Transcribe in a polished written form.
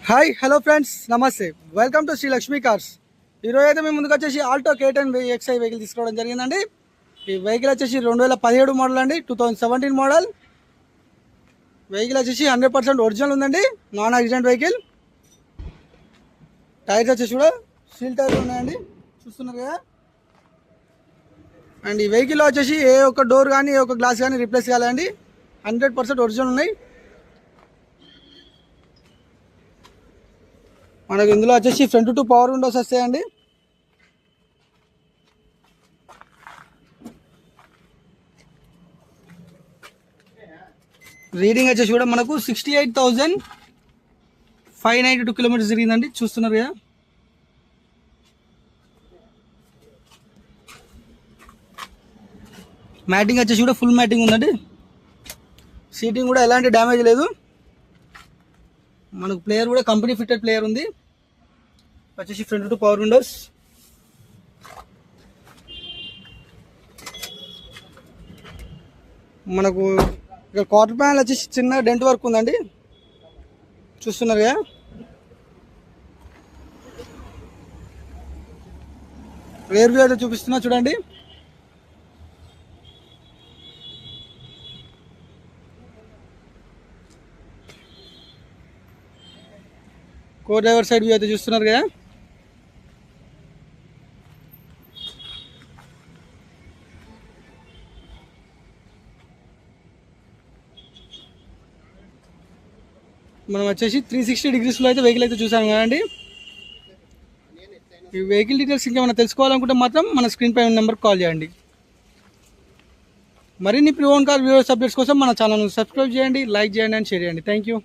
Hi hello friends నమస్తే welcome to Sri Lakshmi Cars. ఈరోజు అయితే మేము ముందుకు వచ్చేసి ఆల్టో K10 XI వెహికల్ తీసుకోవడం జరిగిందండి. ఈ వెహికల్ వచ్చేసి 2017 మోడల్ అండి, 2017 మోడల్ వెహికల్ వచ్చేసి 100% ఒరిజినల్ ఉందండి, నాన్ యాక్సిడెంట్ వెహికల్. టైర్స్ వచ్చేసి కూడా స్టీల్ టైర్లు ఉన్నాయండి, చూస్తున్నారు కదా. అండ్ ఈ వెహికల్లో వచ్చేసి ఏ ఒక్క డోర్ కానీ ఏ ఒక్క గ్లాస్ కానీ రీప్లేస్ కాలేదండి, 100% ఒరిజినల్ ఉన్నాయి. మనకు ఇందులో వచ్చేసి ఫ్రంట్ టు పవర్ విండోస్ వస్తాయండి. రీడింగ్ వచ్చేసి కూడా మనకు 68,592 కిలోమీటర్స్ తిరిగిందండి, చూస్తున్నారు కదా. మ్యాటింగ్ వచ్చేసి కూడా ఫుల్ మ్యాటింగ్ ఉందండి, సీటింగ్ కూడా ఎలాంటి డ్యామేజ్ లేదు. మనకు ప్లేయర్ కూడా కంపెనీ ఫిట్టెడ్ ప్లేయర్ ఉంది. వచ్చేసి ఫ్రంట్ టు పవర్ విండోస్. మనకు ఇక్కడ క్వార్టర్ ప్యానల్ వచ్చేసి చిన్న డెంట్ వర్క్ ఉందండి, చూస్తున్నారు కదా. రేర్ వ్యూ అయితే చూపిస్తున్నా చూడండి. కో డ్రైవర్ సైడ్ వ్యూ అయితే చూస్తున్నారు కదా. మనం వచ్చేసి 360 డిగ్రీస్లో అయితే వెహికల్ అయితే చూసాం కదండి. ఈ వెహికల్ డీటెయిల్స్ ఇంకేమైనా తెలుసుకోవాలనుకుంటే మాత్రం మన స్క్రీన్ పై ఉన్న నెంబర్కి కాల్ చేయండి. మరిన్ని pre own car viewers updates కోసం మన ఛానల్ని సబ్స్క్రైబ్ చేయండి, లైక్ చేయండి అండ్ షేర్ చేయండి. Thank you.